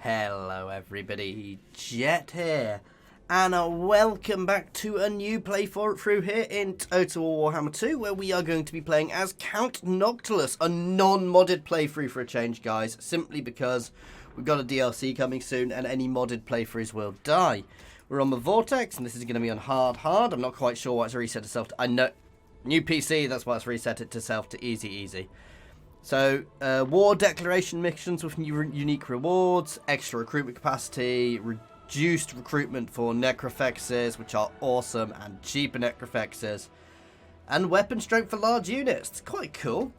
Hello everybody, Jet here, and welcome back to a new playthrough here in Total War Warhammer 2, where we are going to be playing as Count Noctilus, a non-modded playthrough for a change, guys, simply because we've got a DLC coming soon, and any modded playthroughs will die. We're on the Vortex, and this is going to be on hard. I'm not quite sure why it's reset itself to, I know, new PC, that's why it's reset it to self to easy. So, war declaration missions with new unique rewards, extra recruitment capacity, reduced recruitment for necrofexes, which are awesome, and cheaper necrofexes, and weapon strength for large units. It's quite cool.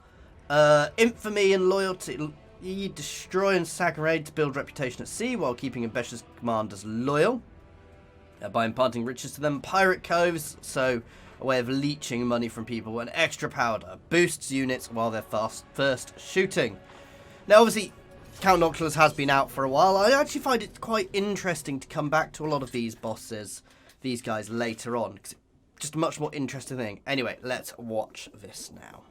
Infamy and loyalty. You destroy and sack a raid to build reputation at sea while keeping ambitious commanders loyal. By imparting riches to them. Pirate coves, so a way of leeching money from people, and extra powder boosts units while they're first shooting. Now, obviously, Count Noctilus has been out for a while. I actually find it quite interesting to come back to a lot of these bosses, these guys, later on, because it's just a much more interesting thing. Anyway, let's watch this now.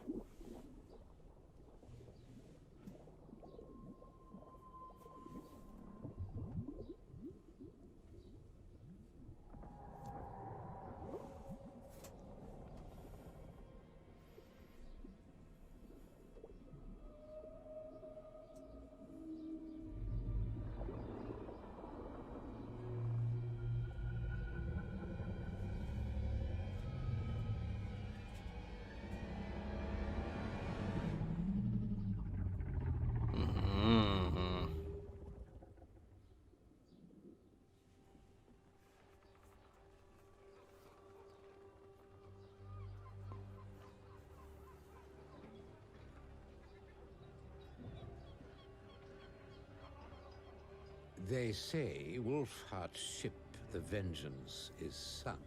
They say Wolfheart's ship, the Vengeance, is sunk.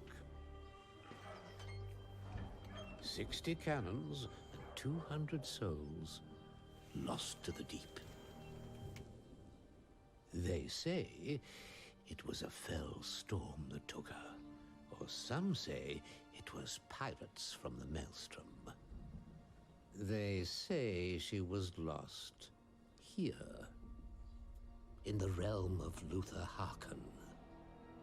60 cannons and 200 souls lost to the deep. They say it was a fell storm that took her, or some say it was pirates from the Maelstrom. They say she was lost here, in the realm of Luther Harkon.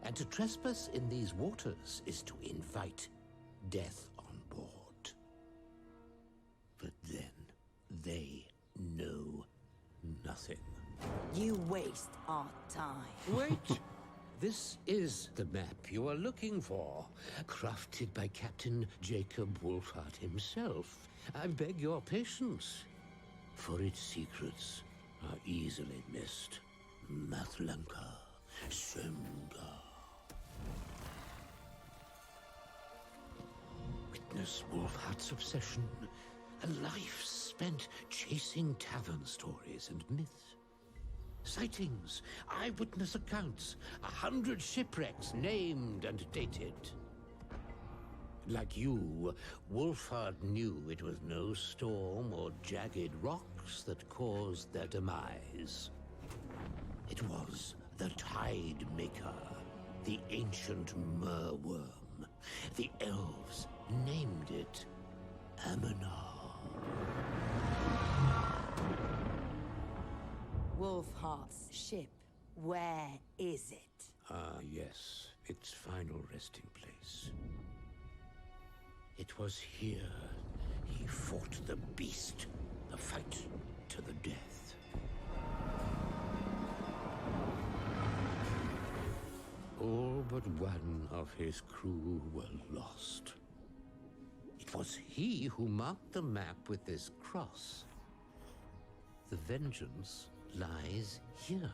And to trespass in these waters is to invite death on board. But then they know nothing. You waste our time. Wait! This is the map you are looking for, crafted by Captain Jacob Wolfheart himself. I beg your patience, for its secrets are easily missed. Mathlanka, Semga. Witness Wolfheart's obsession, a life spent chasing tavern stories and myths. Sightings, eyewitness accounts, 100 shipwrecks named and dated. Like you, Wolfheart knew it was no storm or jagged rocks that caused their demise. It was the Tide Maker, the ancient merworm. The elves named it Aminar. Wolfheart's ship, where is it? Ah, yes, its final resting place. It was here he fought the beast, a fight to the death. All but one of his crew were lost. It was he who marked the map with this cross. The vengeance lies here.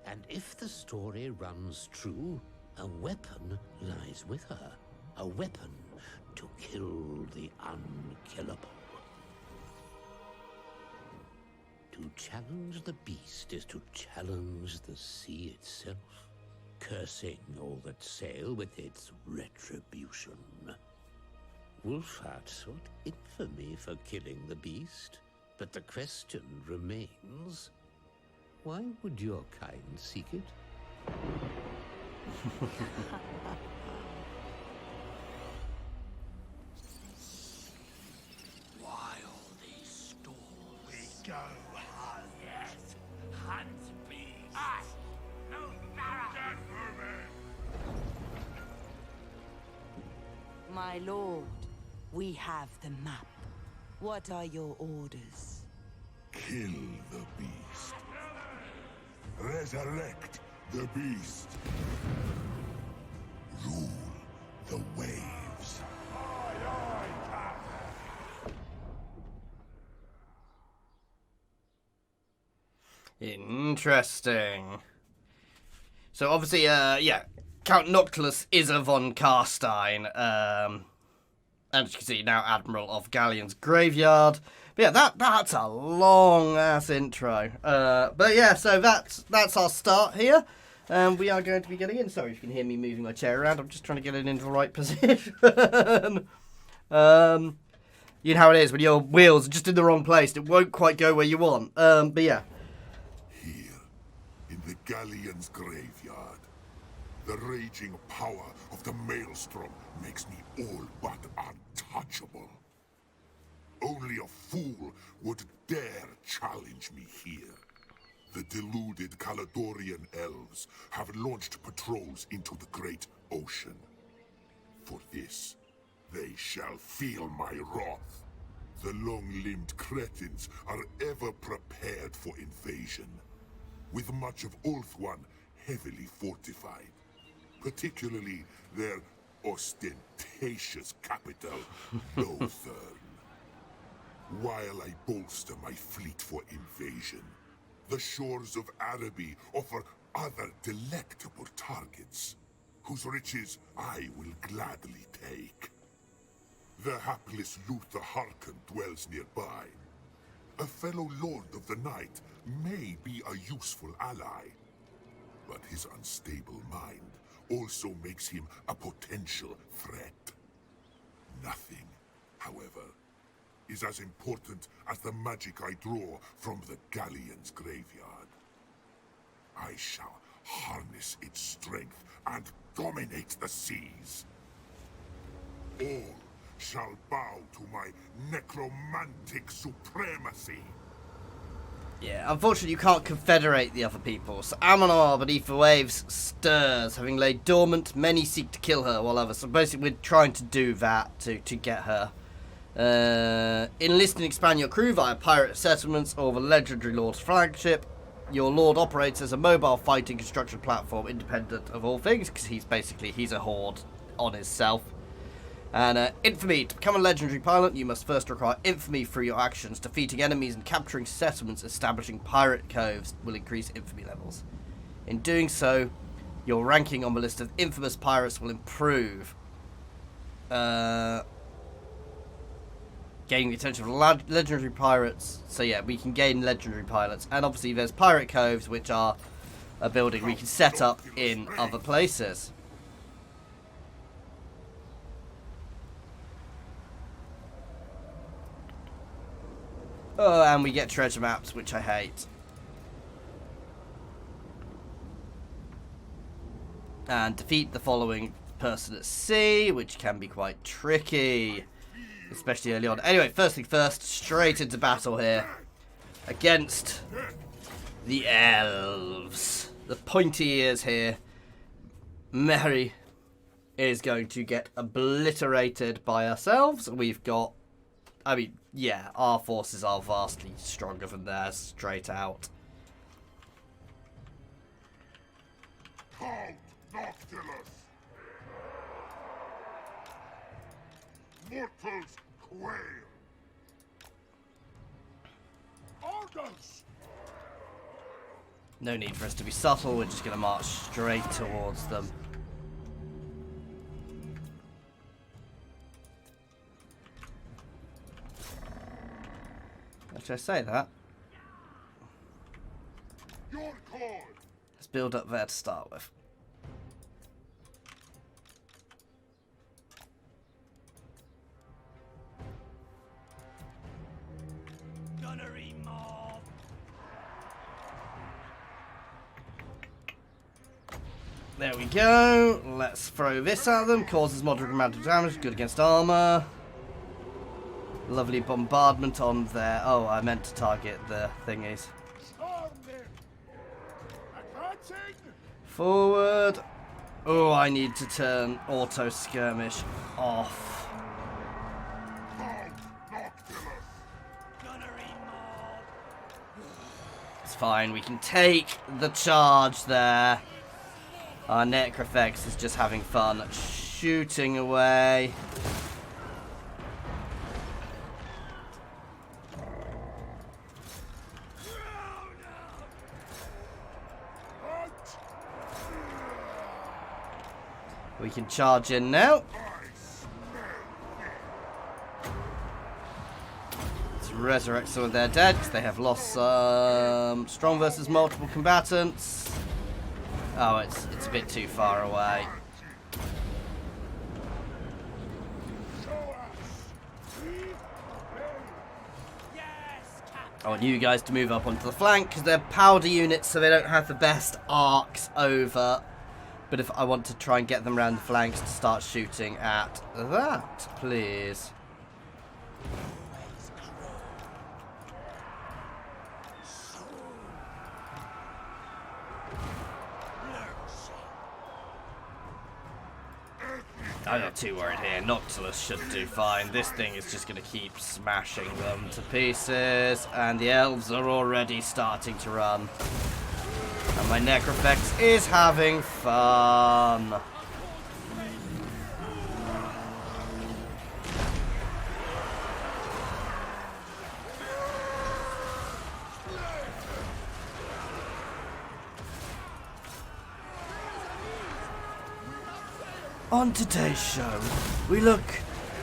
And if the story runs true, a weapon lies with her. A weapon to kill the unkillable. To challenge the beast is to challenge the sea itself, cursing all that sail with its retribution. Wolfheart sought infamy for killing the beast, but the question remains, why would your kind seek it? While these storms we go hunt, yes, hunt beasts. My lord, we have the map. What are your orders? Kill the beast. Resurrect the beast. Rule the waves. Interesting. So obviously, yeah, Count Noctilus is a von Carstein. And as you can see, now Admiral of Galleon's Graveyard. But yeah, that's a long ass intro. But yeah, so that's our start here. We are going to be getting in. Sorry if you can hear me moving my chair around. I'm just trying to get it into the right position. You know how it is when your wheels are just in the wrong place. It won't quite go where you want. But yeah. Here, in the Galleon's Graveyard, the raging power of the Maelstrom makes me all but untouchable. Only a fool would dare challenge me here. The deluded Caledorian elves have launched patrols into the great ocean. For this, they shall feel my wrath. The long-limbed cretins are ever prepared for invasion, with much of Ulthuan heavily fortified, particularly their ostentatious capital, Lothern. While I bolster my fleet for invasion, the shores of Araby offer other delectable targets, whose riches I will gladly take. The hapless Luther Harkon dwells nearby. A fellow Lord of the Night may be a useful ally, but his unstable mind also makes him a potential threat. Nothing, however, is as important as the magic I draw from the Galleon's Graveyard. I shall harness its strength and dominate the seas. All shall bow to my necromantic supremacy. Yeah, unfortunately you can't confederate the other people, so Amonor beneath the waves stirs. Having laid dormant, many seek to kill her, while others... So basically we're trying to do that to get her. Enlist and expand your crew via pirate settlements or the legendary lord's flagship. Your lord operates as a mobile fighting construction platform independent of all things, because he's a horde on himself. And infamy. To become a legendary pilot, you must first acquire infamy through your actions. Defeating enemies and capturing settlements, establishing pirate coves will increase infamy levels. In doing so, your ranking on the list of infamous pirates will improve. Gaining the attention of legendary pirates. So yeah, we can gain legendary pilots. And obviously there's pirate coves, which are a building we can set up in other places. Oh, and we get treasure maps, which I hate. And defeat the following person at sea, which can be quite tricky, especially early on. Anyway, first thing first, straight into battle here against the elves. The pointy ears here. Mary is going to get obliterated by ourselves. We've got... I mean, yeah, our forces are vastly stronger than theirs, straight out. Count Noctilus! Mortals quail! Orders! No need for us to be subtle, we're just going to march straight towards them. Should I say that? Your call! Let's build up there to start with. Gunnery mob! There we go. Let's throw this at them. Causes moderate amount of damage. Good against armor. Lovely bombardment on there. Oh, I meant to target the thingies. Forward. Oh, I need to turn auto skirmish off. fine. We can take the charge there. Our Necrofex is just having fun shooting away. We can charge in now. Let's resurrect some of their dead because they have lost some strong versus multiple combatants. Oh, it's a bit too far away. I want you guys to move up onto the flank because they're powder units, so they don't have the best arcs over. But if I want to try and get them around the flanks to start shooting at that, please. I'm not too worried here. Noctilus should do fine. This thing is just going to keep smashing them to pieces. And the elves are already starting to run. And my Necrofex is having fun. On today's show, we look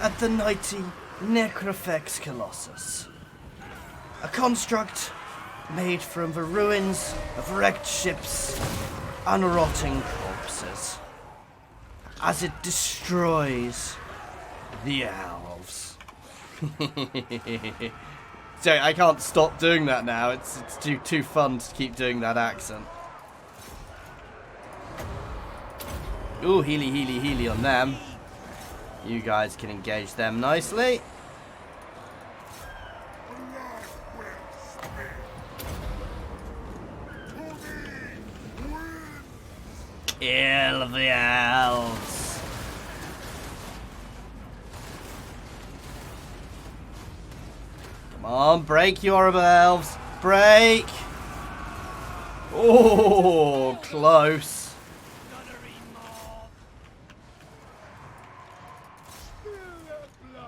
at the mighty Necrofex Colossus. A construct made from the ruins of wrecked ships and rotting corpses, as it destroys the elves. Sorry, I can't stop doing that now. It's too fun to keep doing that accent. Ooh, healy on them. You guys can engage them nicely. Kill the elves. Come on, break your elves. Break. Oh, close.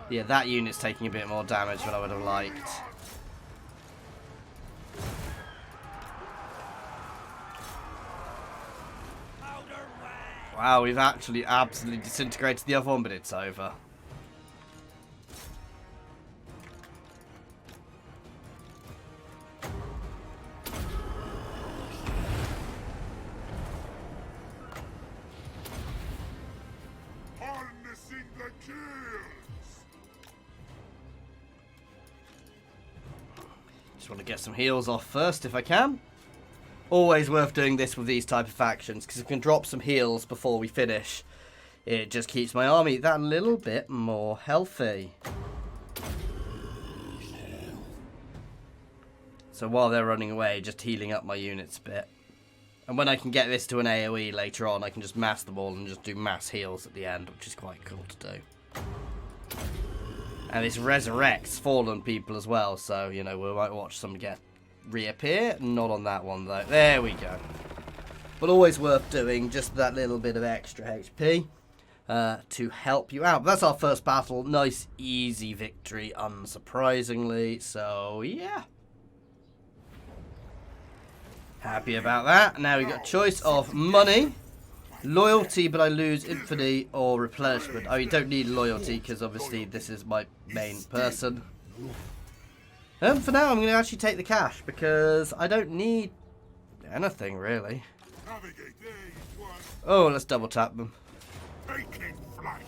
Yeah, that unit's taking a bit more damage than I would have liked. Wow, we've actually absolutely disintegrated the other one, but it's over. Harnessing the kills. Just want to get some heals off first if I can. Always worth doing this with these type of factions, because if I can drop some heals before we finish, it just keeps my army that little bit more healthy. So while they're running away, just healing up my units a bit. And when I can get this to an AoE later on, I can just mass them all and just do mass heals at the end, which is quite cool to do. And this resurrects fallen people as well, so, you know, we might watch some get reappear. Not on that one, though. There we go. But always worth doing, just that little bit of extra HP to help you out. But that's our first battle. Nice, easy victory, unsurprisingly. So, yeah. Happy about that. Now we've got a choice of money, loyalty, but I lose infamy, or replenishment. Oh, you don't need loyalty, because obviously this is my main person. For now, I'm going to actually take the cash, because I don't need anything, really. Oh, let's double tap them. Taking flight.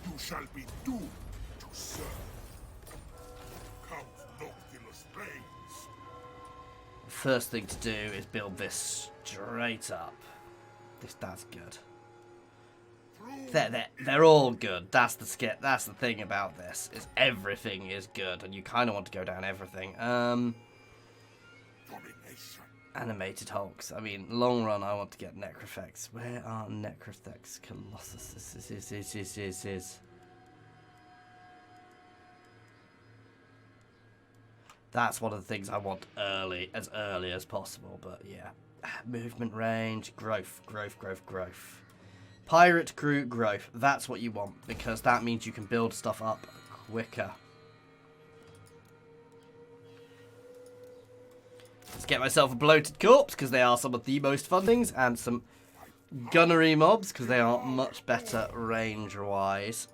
You shall be doomed to serve. Count Noctilus reigns. First thing to do is build this straight up. That's good. They're all good. That's the thing about this, is everything is good, and you kind of want to go down everything. Animated Hulks. I mean, long run, I want to get Necrofex. Where are Necrofex Colossus? This is. That's one of the things I want as early as possible. But yeah, movement range, growth. Pirate crew growth. That's what you want, because that means you can build stuff up quicker. Let's get myself a bloated corpse, because they are some of the most fun things, and some gunnery mobs, because they are much better range-wise.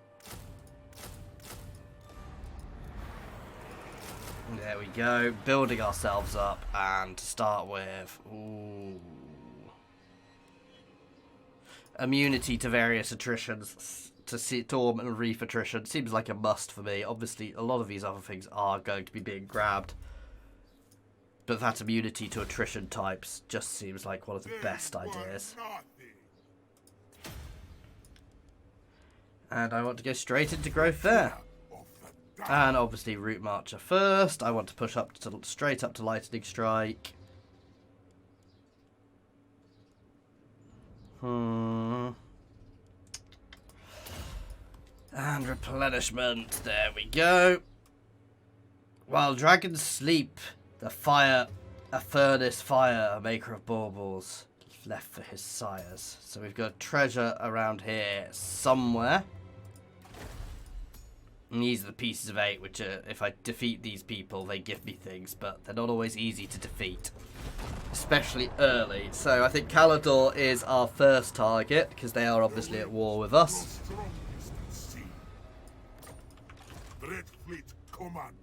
There we go, building ourselves up, and to start with, ooh, immunity to various attritions, to storm and reef attrition, seems like a must for me. Obviously, a lot of these other things are going to be being grabbed, but that immunity to attrition types just seems like one of the best ideas. And I want to go straight into growth there. And obviously Route Marcher first. I want to push up to straight up to Lightning Strike. And replenishment. There we go. While dragons sleep, a furnace fire, a maker of baubles, left for his sires. So we've got treasure around here somewhere. And these are the pieces of 8, which are, if I defeat these people, they give me things, but they're not always easy to defeat, especially early. So I think Calador is our first target, because they are obviously at war with us. Dreadfleet commander.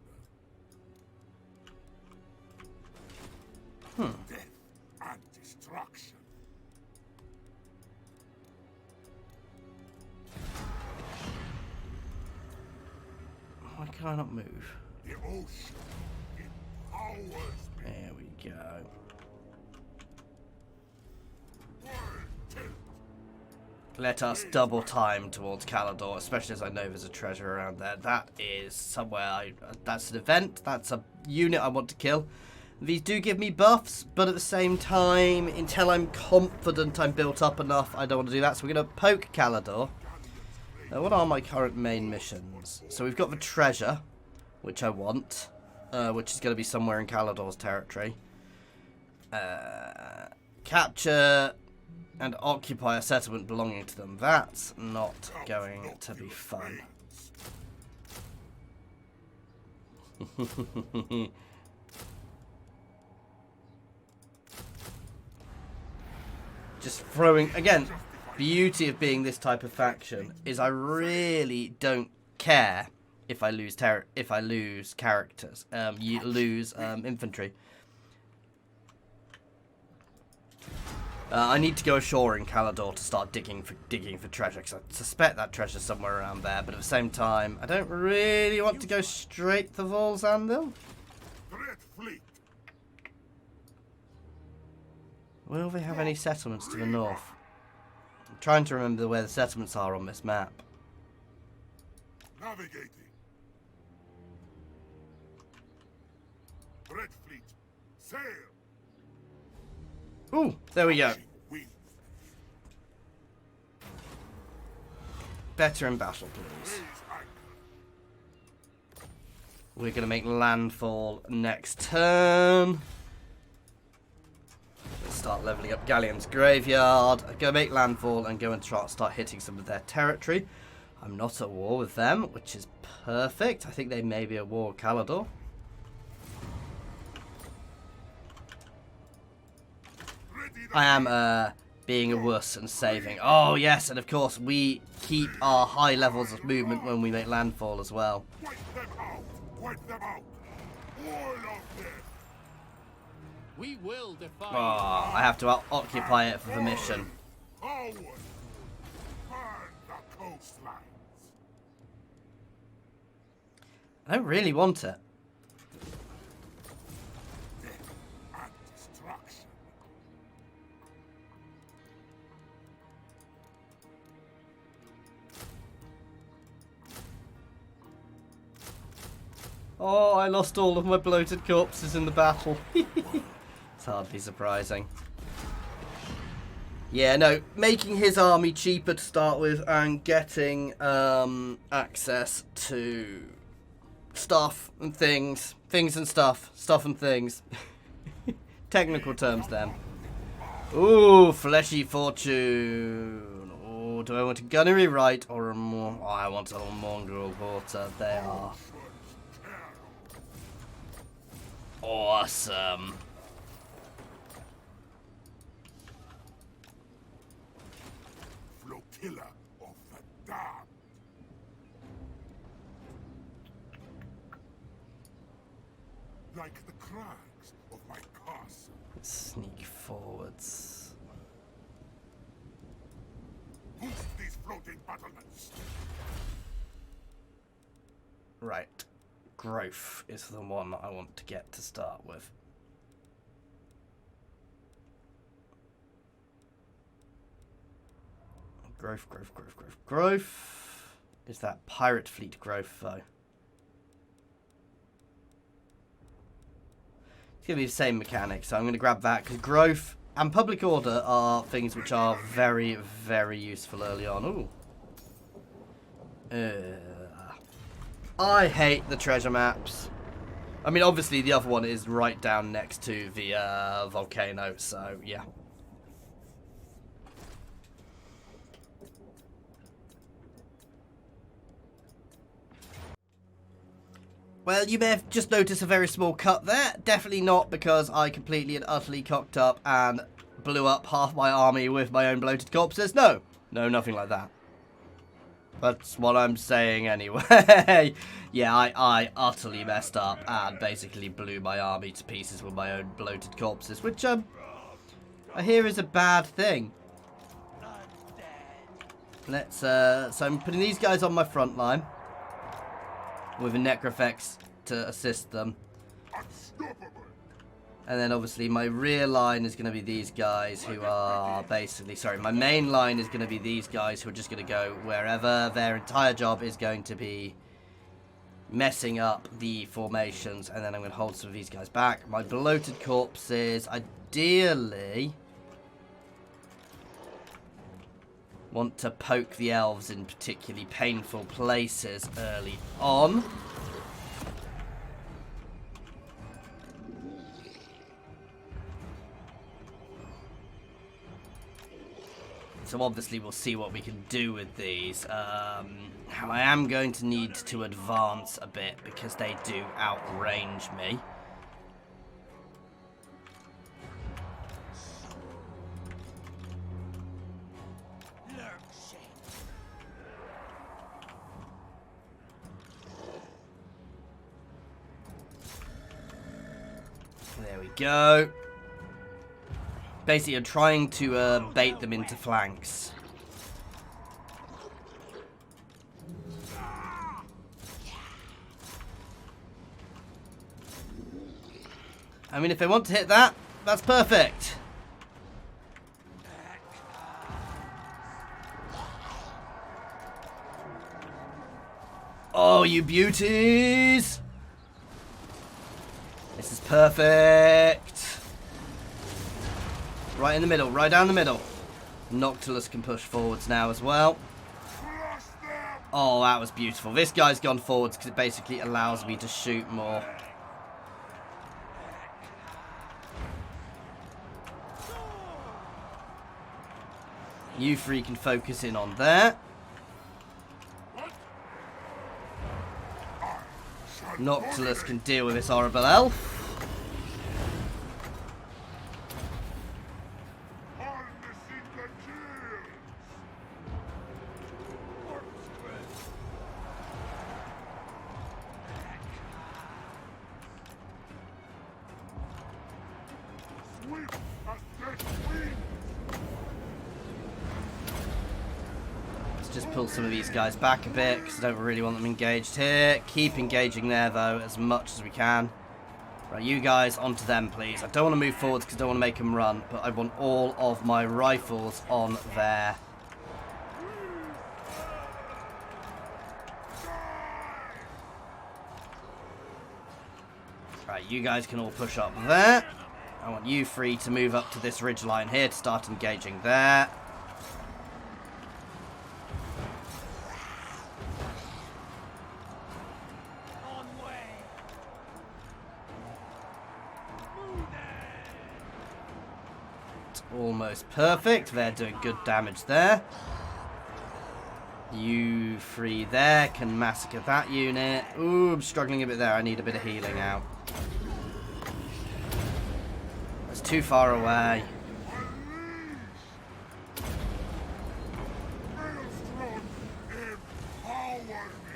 Death and destruction. Why can I not move? The ocean empowers me. There we go. Let us double time towards Calador, especially as I know there's a treasure around there. That is somewhere that's an event, that's a unit I want to kill. These do give me buffs, but at the same time, until I'm confident I'm built up enough, I don't want to do that. So we're going to poke Calador. What are my current main missions? So we've got the treasure, which I want, which is going to be somewhere in Calador's territory. Capture and occupy a settlement belonging to them. That's not going to be fun. Just throwing, again, beauty of being this type of faction is I really don't care if I lose characters, you lose infantry. I need to go ashore in Calador to start digging for treasure, because I suspect that treasure's somewhere around there. But at the same time, I don't really want to go straight to Volsandil. Dreadfleet. Will they have any settlements to the north? I'm trying to remember where the settlements are on this map. Navigating. Dreadfleet. Sail. Ooh, there we go. Better in battle, please. We're going to make landfall next turn. Let's start leveling up Galleon's Graveyard. I'm going to make landfall and go and start hitting some of their territory. I'm not at war with them, which is perfect. I think they may be at war with Calador. I am being a wuss and saving. Oh, yes, and of course, we keep our high levels of movement when we make landfall as well. Wipe them out. Wipe them out. All of them. We will defy. Oh, I have to occupy it for the mission. Forward. Burn the coastlines. I don't really want it. Death and destruction. Oh, I lost all of my bloated corpses in the battle. It's hardly surprising. Yeah, no, making his army cheaper to start with and getting access to stuff and things. Things and stuff. Stuff and things. Technical terms then. Ooh, fleshy fortune. Oh, do I want a gunnery right or a more? Oh, I want a mongrel quarter. They are awesome. Flotilla of the damned. Like the crags of my castle. Sneak forwards. Boost these floating battlements. Right. Growth is the one I want to get to start with. Growth, growth, growth, growth, growth. Is that pirate fleet growth, though? It's going to be the same mechanic, so I'm going to grab that, because growth and public order are things which are very, very useful early on. Ooh. I hate the treasure maps. I mean, obviously, the other one is right down next to the volcano, so, yeah. Well, you may have just noticed a very small cut there. Definitely not because I completely and utterly cocked up and blew up half my army with my own bloated corpses. No. No, nothing like that. That's what I'm saying anyway. Yeah, I utterly messed up and basically blew my army to pieces with my own bloated corpses, which, I hear is a bad thing. Let's, so I'm putting these guys on my front line with a Necrofex to assist them. And then obviously my rear line is going to be these guys who are basically, sorry, my main line is going to be these guys who are just going to go wherever. Their entire job is going to be messing up the formations, and then I'm going to hold some of these guys back. My bloated corpses, ideally, want to poke the elves in particularly painful places early on. So obviously we'll see what we can do with these. I am going to need to advance a bit because they do outrange me. There we go. Basically, I'm trying to bait them into flanks. I mean, if they want to hit that, that's perfect. Oh, you beauties! This is perfect. Right in the middle, right down the middle. Noctilus can push forwards now as well. Oh, that was beautiful. This guy's gone forwards because it basically allows me to shoot more. You three can focus in on there. Noctilus can deal with this horrible elf. Just pull some of these guys back a bit because I don't really want them engaged here. Keep engaging there though as much as we can. Right, you guys onto them please. I don't want to move forwards because I don't want to make them run, but I want all of my rifles on there. Right, you guys can all push up there. I want you three to move up to this ridge line here to start engaging there. almost perfect. They're doing good damage there. You three there can massacre that unit. Ooh, I'm struggling a bit there. I need a bit of healing out. That's too far away.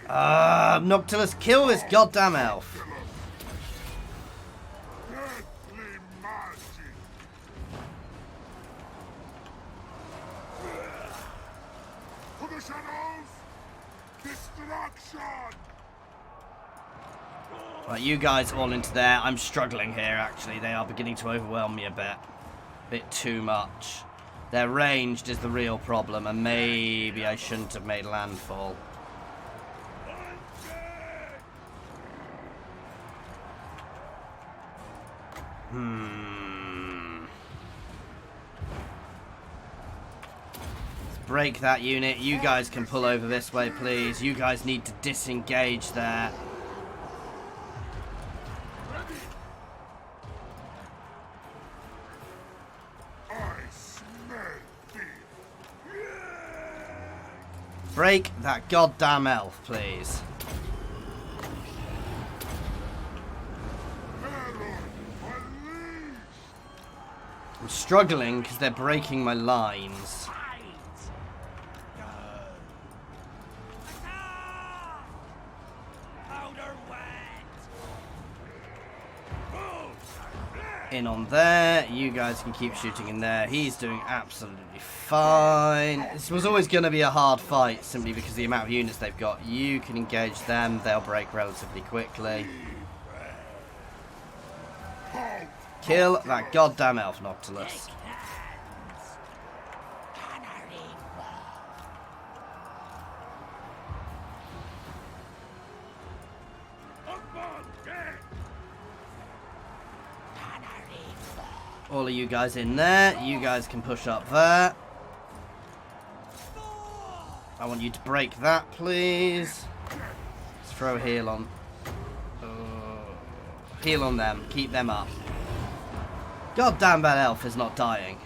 Noctilus, kill this goddamn elf. Right, you guys all into there. I'm struggling here, actually. They are beginning to overwhelm me a bit. Bit too much. Their ranged is the real problem, and maybe I shouldn't have made landfall. Let's break that unit. You guys can pull over this way, please. You guys need to disengage there. Break that goddamn elf, please. I'm struggling because they're breaking my lines. In on there. You guys can keep shooting in there. He's doing absolutely fine. This was always going to be a hard fight simply because of the amount of units they've got. You can engage them. They'll break relatively quickly. Kill that goddamn elf, Noctilus. All of you guys in there. You guys can push up there. I want you to break that, please. Let's throw a heal on. Heal on them. Keep them up. God damn, that elf is not dying.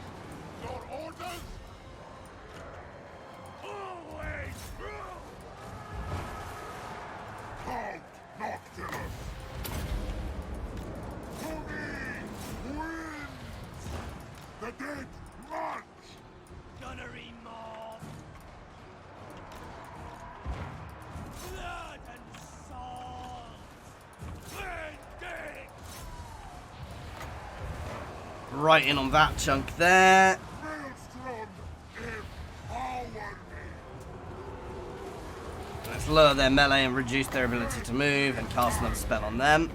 Right in on that chunk there. Let's lower their melee and reduce their ability to move and cast another spell on them.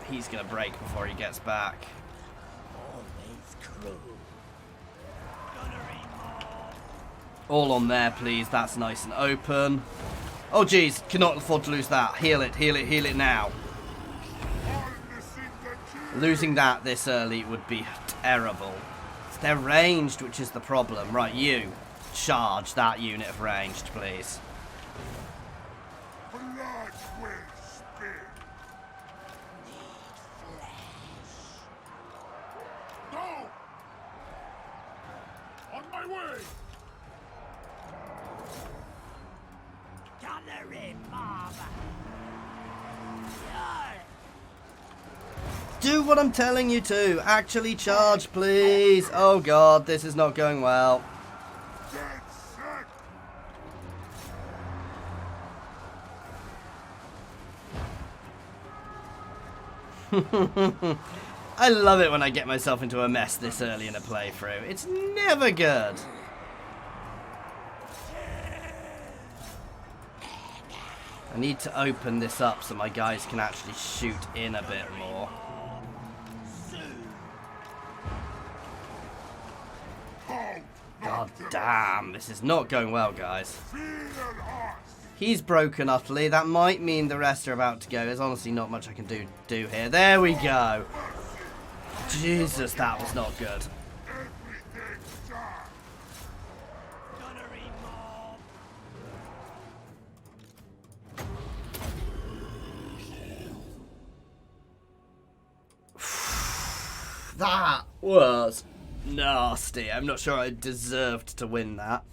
He's gonna break before he gets back. All on there, please. That's nice and open. Oh, geez. Cannot afford to lose that. Heal it, heal it, heal it now. Losing that this early would be terrible. They're ranged, which is the problem. Right, you. Charge that unit of ranged, please. On my way! Do what I'm telling you to. Actually charge, please. Oh god, this is not going well. I love it when I get myself into a mess this early in a playthrough. It's never good. I need to open this up so my guys can actually shoot in a bit more. God damn, this is not going well, guys. He's broken utterly. That might mean the rest are about to go. There's honestly not much I can do here. There we go. Jesus, that was not good. That was nasty. I'm not sure I deserved to win that.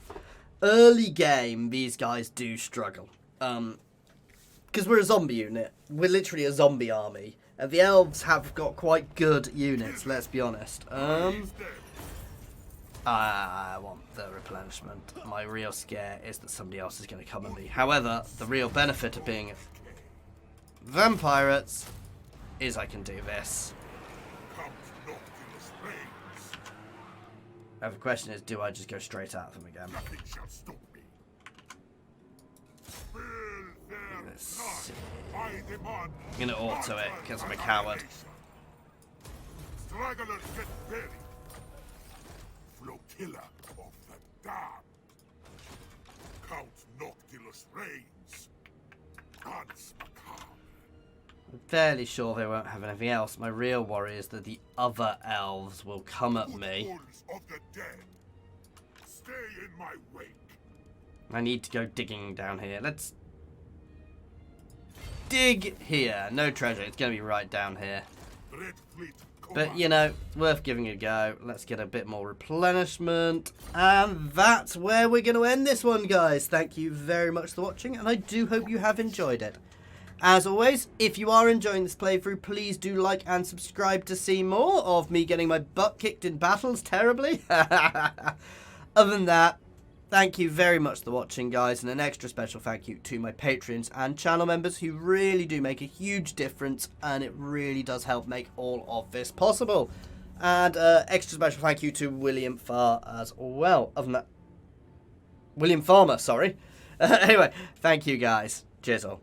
Early game, these guys do struggle. Because we're a zombie unit. We're literally a zombie army. And the elves have got quite good units, let's be honest. I want the replenishment. My real scare is that somebody else is going to come at me. However, the real benefit of being vampirates is I can do this. Now the question is, do I just go straight at them again? Nothing shall stop me. Let's see. I'm going to auto it because I'm a coward. Stragglers get buried. Flotilla of the damned. Count Noctilus reigns. Guns macabre. I'm fairly sure they won't have anything else. My real worry is that the other elves will come at me. Wolves of the dead. Stay in my wake. I need to go digging down here. Let's dig here. No treasure. It's going to be right down here. Dreadfleet. But, you know, it's worth giving it a go. Let's get a bit more replenishment. And that's where we're going to end this one, guys. Thank you very much for watching, and I do hope you have enjoyed it. As always, if you are enjoying this playthrough, please do like and subscribe to see more of me getting my butt kicked in battles terribly. Other than that, thank you very much for watching, guys, and an extra special thank you to my patrons and channel members who really do make a huge difference, and it really does help make all of this possible. And extra special thank you to William Farr as well. Other than that, William Farmer, sorry. Anyway, thank you, guys. Cheers all.